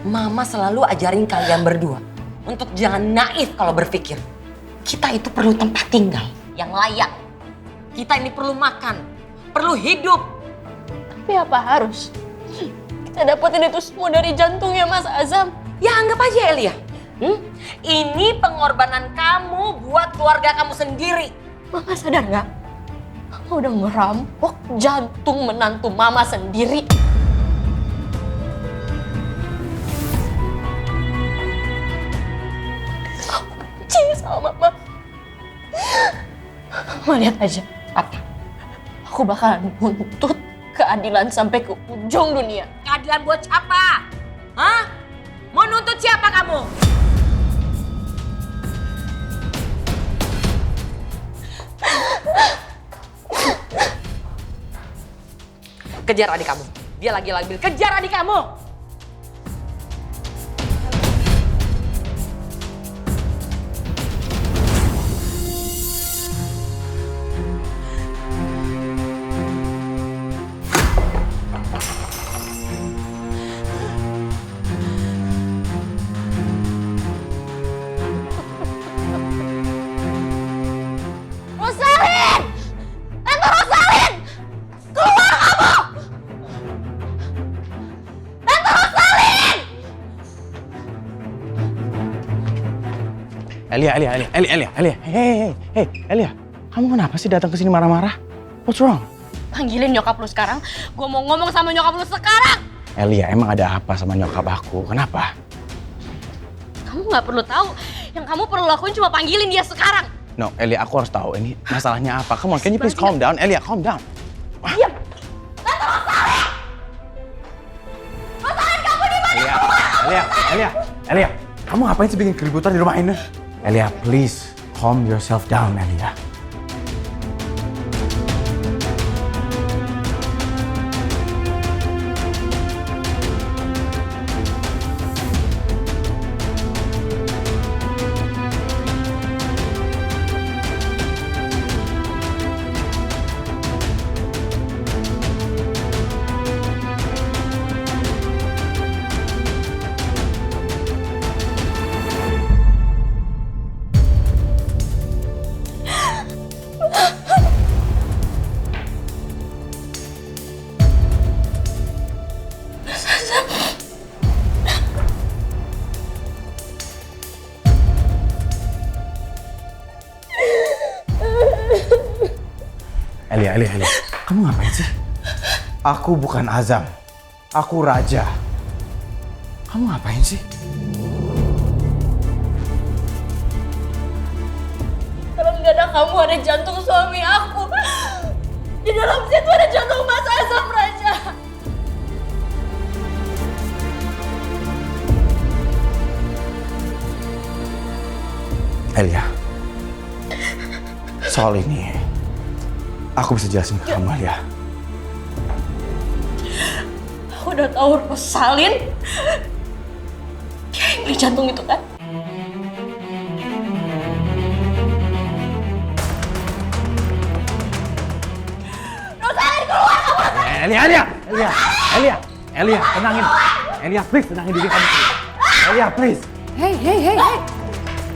S8: Mama selalu ajarin kalian berdua untuk jangan naif kalau berpikir. Kita itu perlu tempat tinggal yang layak. Kita ini perlu makan, perlu hidup.
S14: Tapi apa harus kita dapetin itu semua dari jantungnya Mas Azam?
S8: Ya anggap aja Elia. Ini pengorbanan kamu buat keluarga kamu sendiri.
S14: Mama sadar nggak? Mama udah ngerampok jantung menantu Mama sendiri. Sama Mama. Mama lihat aja.
S8: Apa?
S14: Aku bakalan nuntut keadilan sampai ke ujung dunia.
S8: Keadilan buat siapa? Hah? Mau nuntut siapa kamu? Kejar adik kamu. Dia lagi labil. Kejar adik kamu.
S9: Elia, hey, Elia, kamu kenapa sih datang ke sini marah-marah? What's wrong?
S14: Panggilin nyokap lu sekarang, gue mau ngomong sama nyokap lu sekarang.
S9: Elia, emang ada apa sama nyokap aku? Kenapa?
S14: Kamu nggak perlu tahu, yang kamu perlu lakuin cuma panggilin dia sekarang.
S9: No, Elia, aku harus tahu ini masalahnya apa. Come on, can you please calm down? Elia, calm down.
S14: Diam. Masalah kamu di mana?
S9: Elia, kamu ngapain sih bikin keributan di rumah ini? Elia, please calm yourself down, Elia. Elia. Kamu ngapain sih? Aku bukan Azam. Aku Raja. Kamu ngapain sih?
S14: Kalau nggak ada kamu, ada jantung suami aku. Di dalam situ ada jantung Mas Azam, Raja.
S9: Elia, soal ini aku bisa jelasin ke kamu, Elia.
S14: Aku udah tahu Rosalin. Dia yang beli jantung itu kan? Rosalin keluar!
S9: Elia, tenangin. Elia, please tenangin diri kamu. Elia, please.
S16: Hei.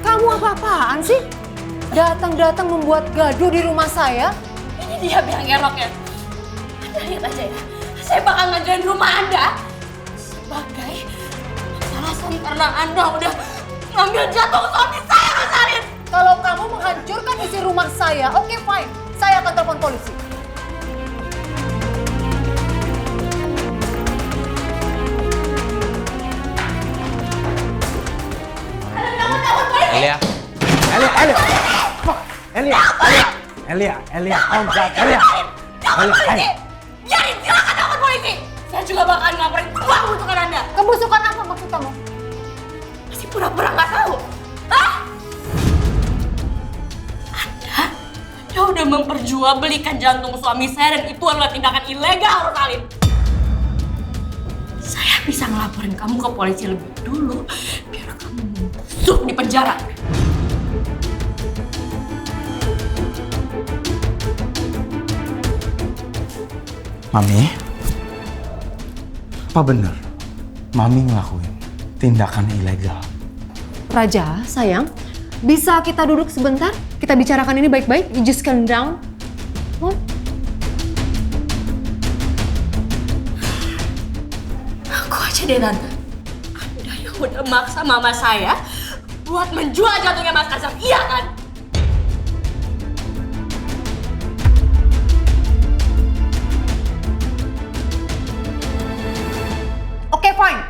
S16: Kamu apa-apaan sih? Datang-datang membuat gaduh di rumah saya?
S14: Ini dia biang geroknya. Anda lihat aja ya. Saya bakal ngajuin rumah Anda sebagai alasan karena Anda udah ngambil jantung suami saya, Rosalin.
S16: Kalau kamu menghancurkan isi rumah saya, oke fine. Saya akan telepon polisi.
S9: Elia, oh God, Elia.
S14: Biarin, silakan telepon polisi. Saya juga bakal ngapain semua kebusukan Anda.
S16: Kebusukan apa maksud kamu?
S14: Masih pura-pura nggak tahu. Hah? Anda udah memperjualbelikan jantung suami saya dan itu adalah tindakan ilegal, Rosalin. Saya bisa ngelaporin kamu ke polisi lebih dulu biar kamu membusuk di penjara.
S9: Mami, apa bener Mami ngelakuin tindakan ilegal?
S16: Raja, sayang, bisa kita duduk sebentar? Kita bicarakan ini baik-baik. You just calm down. What?
S14: Aku aja deh, Tante. Anda yang udah maksa mama saya buat menjual jantungnya Mas Azam, iya kan?
S16: Oke, fine.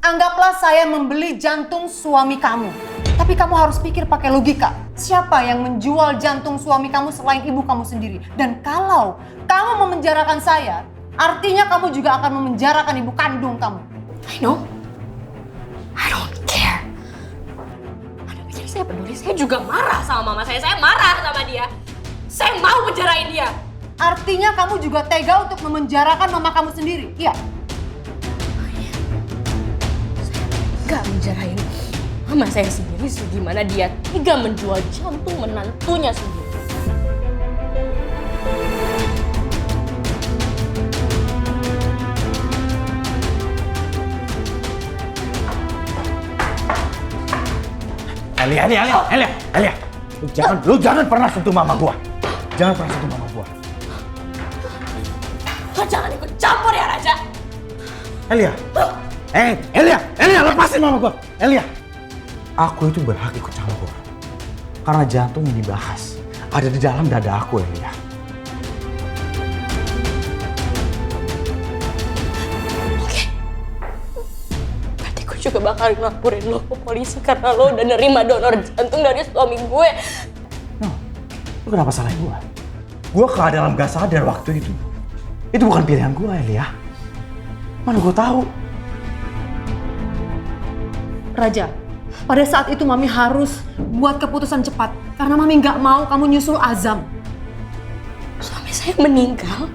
S16: Anggaplah saya membeli jantung suami kamu. Tapi kamu harus pikir pakai logika. Siapa yang menjual jantung suami kamu selain ibu kamu sendiri? Dan kalau kamu memenjarakan saya, artinya kamu juga akan memenjarakan ibu kandung kamu.
S14: I know. I don't care. Anda pikir saya peduli? Saya juga marah sama mama saya. Saya marah sama dia. Saya mau penjarain dia.
S16: Artinya kamu juga tega untuk memenjarakan mama kamu sendiri, iya?
S14: Gak menjarahin mama saya sendiri segimana dia tega menjual jantung menantunya sendiri.
S9: Elia. Lu jangan pernah sentuh mama gua. Jangan pernah sentuh mama gua.
S14: Lo jangan ikut campur ya, Raja.
S9: Elia, lepasin mama gua. Elia, aku itu berhak ikut campur. Karena jantung yang dibahas ada di dalam dada aku, Elia.
S14: Berarti gue juga bakal ngelaporin lo ke polisi karena lo udah nerima donor jantung dari suami gue.
S9: Lu kenapa salahin gua? Gua keadaan gak sadar waktu itu. Itu bukan pilihan gua, Elia. Mana gua tahu?
S16: Raja, pada saat itu Mami harus buat keputusan cepat. Karena Mami nggak mau kamu nyusul Azam.
S14: Suami saya meninggal.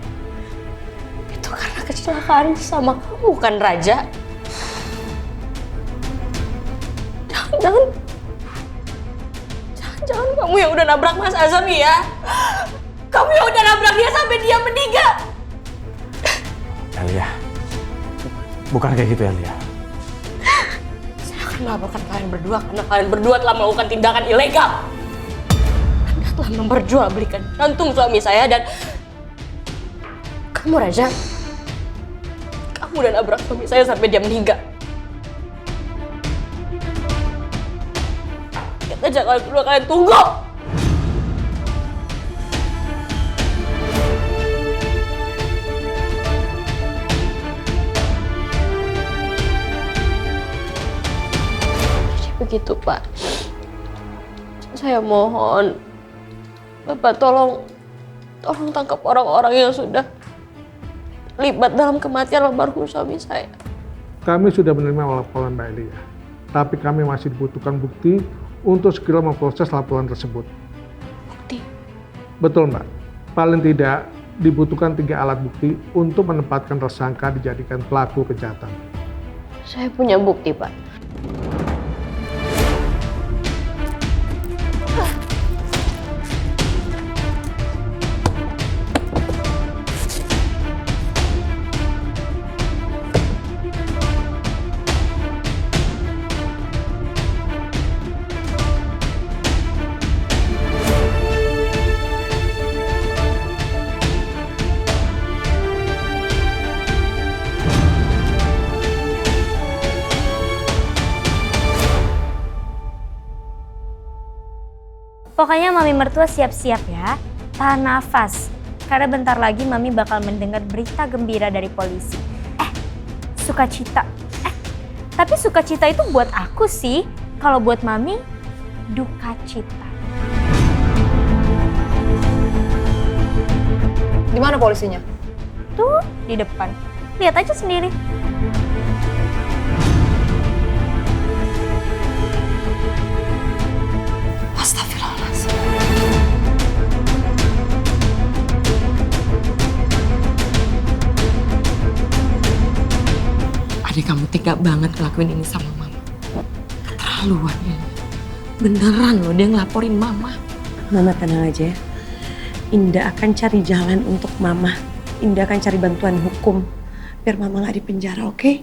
S14: Itu karena kecelakaan sama kamu kan, Raja? Jangan kamu yang udah nabrak Mas Azam ya? Kamu yang udah nabrak dia sampai dia meninggal.
S9: Elia, bukan kayak gitu, Elia.
S14: Saya akan melaporkan kalian berdua karena kalian berdua telah melakukan tindakan ilegal. Anda telah memperjualbelikan jantung suami saya dan kamu, Raja, kamu udah nabrak suami saya sampai dia meninggal. Lihat aja kalian berdua, kalian tunggu. begitu, Pak. Saya mohon, Bapak tolong tangkap orang-orang yang sudah terlibat dalam kematian almarhum suami saya.
S17: Kami sudah menerima laporan Mbak Elia, tapi kami masih dibutuhkan bukti untuk segera memproses laporan tersebut.
S14: Bukti?
S17: Betul, Mbak. Paling tidak dibutuhkan 3 alat bukti untuk menempatkan tersangka dijadikan pelaku kejahatan.
S14: Saya punya bukti, Pak.
S7: Pokoknya Mami mertua siap-siap ya, tahan nafas. Karena bentar lagi Mami bakal mendengar berita gembira dari polisi. Sukacita. Tapi sukacita itu buat aku sih. Kalau buat Mami, duka cita.
S16: Di mana polisinya?
S7: Tuh, di depan. Lihat aja sendiri.
S8: Astagfirullahaladzim. Adik kamu tega banget ngelakuin ini sama mama. Keterlaluan ini. Beneran loh dia ngelaporin mama.
S18: Mama tenang aja ya. Indah akan cari jalan untuk mama. Indah akan cari bantuan hukum. Biar mama gak di penjara, oke?